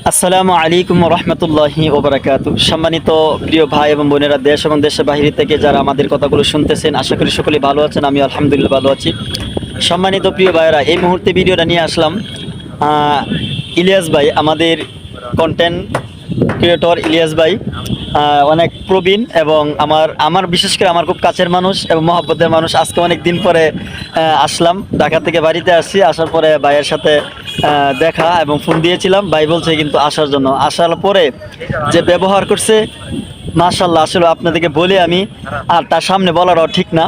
আসসালামু আলাইকুম রহমতুল্লাহি ওবরাকাতু। সম্মানিত প্রিয় ভাই এবং বোনেরা, দেশ এবং দেশের বাহিরে থেকে যারা আমাদের কথাগুলো শুনতেছেন, আশা করি সকলেই ভালো আছেন। আমি আলহামদুলিল্লাহ ভালো আছি। সম্মানিত প্রিয় ভাইয়েরা, এই মুহূর্তে ভিডিওটা নিয়ে আসলাম ইলিয়াস ভাই, আমাদের কন্টেন্ট ক্রিয়েটর ইলিয়াস ভাই অনেক প্রবীণ এবং আমার বিশেষ করে আমার খুব কাছের মানুষ এবং মহব্বতের মানুষ। আজকে অনেক দিন পরে আসলাম, ঢাকা থেকে বাড়িতে আসছি। আসার পরে ভাইয়ের সাথে দেখা এবং ফোন দিয়েছিলাম, ভাই বলছে কিন্তু আসার জন্য। আসার পরে যে ব্যবহার করছে, মাশাআল্লাহ, আসলে আপনাদেরকে বলে আমি আর তার সামনে বলারও ঠিক না।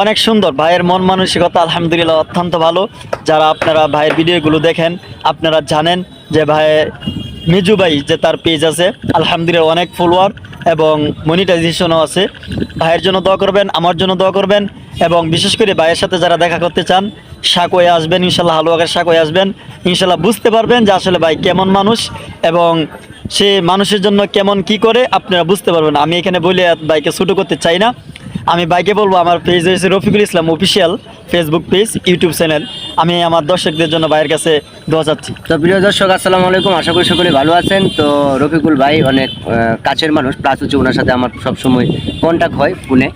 অনেক সুন্দর ভাইয়ের মন মানসিকতা, আলহামদুলিল্লাহ অত্যন্ত ভালো। যারা আপনারা ভাইয়ের ভিডিওগুলো দেখেন, আপনারা জানেন যে মিজু ভাই যে তার পেজ আছে, আলহামদুলিল্লাহ অনেক ফলোয়ার এবং মনিটাইজেশনও আছে। ভাইয়ের জন্য দোয়া করবেন, আমার জন্য দোয়া করবেন এবং বিশেষ করে ভাইয়ের সাথে যারা দেখা করতে চান, সাকোয়ে আসবেন ইনশাল্লাহ, হালুয়াঘাট সাকোয়ে আসবেন ইনশাল্লাহ। বুঝতে পারবেন যে আসলে ভাই কেমন মানুষ এবং সে মানুষের জন্য কেমন কি করে আপনারা বুঝতে পারবেন। আমি এখানে বলে ভাইকে ছোটো করতে চাই না। আমি ভাইকে বলবো, আমার পেজ হয়েছে Rafiqul Islam official Facebook page, YouTube channel. আমি আমার দর্শকদের জন্য ভাইয়ের কাছে দোয়া চাচ্ছি। তো প্রিয় দর্শক, আসসালামু আলাইকুম। আশা করি সকলে ভালো আছেন। তো রফিকুল ভাই অনেক কাছের মানুষ, প্লাস হচ্ছে ওনার সাথে আমার সবসময় কন্ট্যাক্ট হয় ফোনে।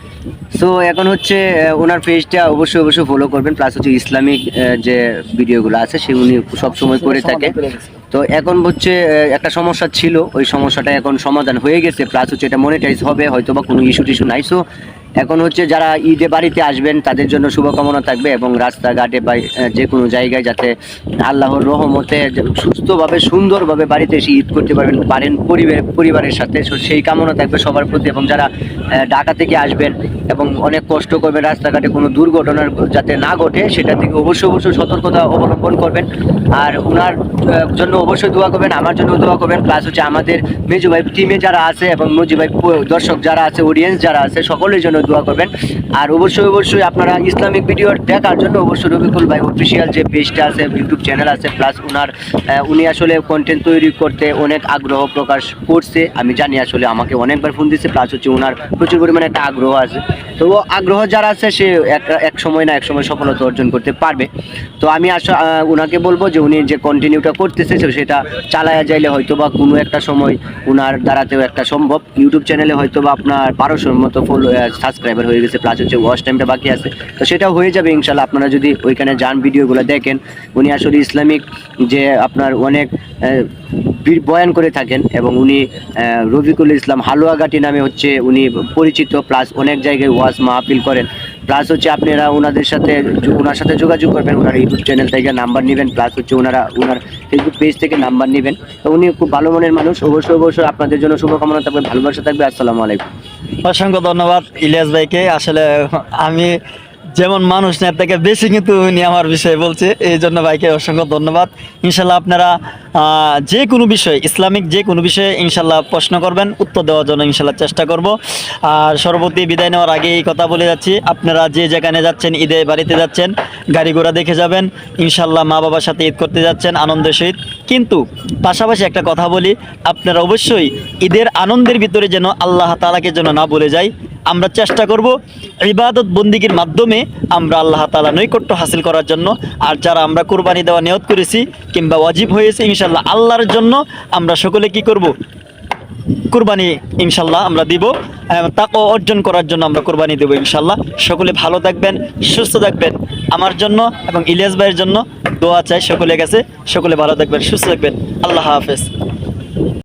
সো এখন হচ্ছে ওনার পেজটা অবশ্যই ফলো করবেন। প্লাস হচ্ছে ইসলামিক যে ভিডিওগুলো আছে সে উনি সবসময় করে থাকে। তো এখন হচ্ছে একটা সমস্যা ছিল, ওই সমস্যাটা এখন সমাধান হয়ে গেছে। প্লাস হচ্ছে এটা মনিটাইজ হবে, হয়তো বা কোনো ইস্যু নাই। সো এখন হচ্ছে যারা ঈদে বাড়িতে আসবেন তাদের জন্য শুভকামনা থাকবে এবং রাস্তাঘাটে বা যে কোনো জায়গায় যাতে আল্লাহর রহমতে সুস্থভাবে সুন্দরভাবে বাড়িতে এসে ঈদ করতে পারেন পরিবারের সাথে। সেই কামনা থাকবে সবার প্রতি। এবং যারা ঢাকা থেকে আসবেন এবং অনেক কষ্ট করবেন, রাস্তাঘাটে কোনো দুর্ঘটনার যাতে না ঘটে সেটা থেকে অবশ্যই সতর্কতা অবলম্বন করবেন। আর ওনার জন্য অবশ্যই দোয়া করবেন, আমার জন্য দোয়া করবেন। প্লাস হচ্ছে আমাদের মেজু ভাই টিমে যারা আছে এবং মজি ভাই দর্শক যারা আছে, অডিয়েন্স যারা আছে, সকলের জন্য দোয়া করবেন। আর অবশ্যই আপনারা ইসলামিক ভিডিও দেখার জন্য অবশ্যই রফিকুল ভাই অফিসিয়াল যে পেজটা আছে, ইউটিউব চ্যানেল আছে, প্লাস উনি আসলে কন্টেন্ট তৈরি করতে অনেক আগ্রহ প্রকাশ করছে। আমি জানি, আসলে আমাকে অনেকবার ফোন দিচ্ছে। প্লাস হচ্ছে ওনার প্রচুর পরিমাণে একটা আগ্রহ আছে। তো আগ্রহ যারা আছে সে এক সময় সফলতা অর্জন করতে পারবে। তো আমি ওনাকে বলবো যে উনি যে কন্টিনিউটা করতেছে সেটা চালায়া যাইলে হয়তো বা কোনো একটা সময় ওনার দ্বারাতেও একটা সম্ভব। ইউটিউব চ্যানেলে হয়তো বা আপনার 1200-র মতো সাবস্ক্রাইবার হয়ে গেছে, প্লাস হচ্ছে ওয়াচ টাইমটা বাকি আছে। তো সেটা হয়ে যাবে ইনশাল্লাহ, আপনারা যদি ওইখানে যান, ভিডিওগুলো দেখেন। উনি আসলে ইসলামিক যে আপনার অনেক বয়ান করে থাকেন এবং উনি রফিকুল ইসলাম হালুয়াঘাটি নামে হচ্ছে উনি পরিচিত। প্লাস অনেক জায়গায় ওয়াজ মাহফিল করেন। প্লাস হচ্ছে আপনারা ওনার সাথে যোগাযোগ করবেন, ওনার ইউটিউব চ্যানেল থেকে নাম্বার নেবেন। প্লাস হচ্ছে ওনার ফেসবুক পেজ থেকে নাম্বার নেবেন। তো উনি খুব ভালো মনের মানুষ। অবশ্যই আপনাদের জন্য শুভকামনা থাকবে, ভালোবাসা থাকবে। আসসালামু আলাইকুম। অসংখ্য ধন্যবাদ ইলিয়াস ভাইকে। আসলে আমি যেমন মানুষ না, থেকে বেশি কিন্তু উনি আমার বিষয়ে বলছে, এই জন্য ভাইকে অসংখ্য ধন্যবাদ। ইনশাল্লাহ আপনারা যে কোনো বিষয়, ইসলামিক যে কোনো বিষয়ে ইনশাল্লাহ প্রশ্ন করবেন, উত্তর দেওয়ার জন্য ইনশাল্লাহ চেষ্টা করব। আর সর্বপ্রতি বিদায় নেওয়ার আগে এই কথা বলে যাচ্ছি, আপনারা যে যেখানে যাচ্ছেন, ঈদে বাড়িতে যাচ্ছেন, গাড়ি ঘোড়া দেখে যাবেন ইনশাল্লাহ, মা বাবার সাথে ঈদ করতে যাচ্ছেন আনন্দের সহিত। কিন্তু পাশাপাশি একটা কথা বলি, আপনারা অবশ্যই ঈদের আনন্দের ভিতরে যেন আল্লাহ তাআলাকে যেন না ভুলে যাই। আমরা চেষ্টা করব ইবাদত বন্দিগির মাধ্যমে আমরা আল্লাহ তাআলা নৈকট্য হাসিল করার জন্য। আর যারা আমরা কুরবানি দেওয়া নিয়ত করেছি কিংবা ওয়াজিব হয়েছে ইনশাল্লাহ আল্লাহর জন্য, আমরা সকলে কি করব? কুরবানি ইনশাল্লাহ আমরা দিব। তাকওয়া অর্জন করার জন্য আমরা কুরবানি দেব ইনশাল্লাহ। সকলে ভালো থাকবেন, সুস্থ থাকবেন। আমার জন্য এবং ইলিয়াস ভাইয়ের জন্য দোয়া চাই সকলের কাছে। সকলে ভালো থাকবেন, সুস্থ থাকবেন। আল্লাহ হাফেজ।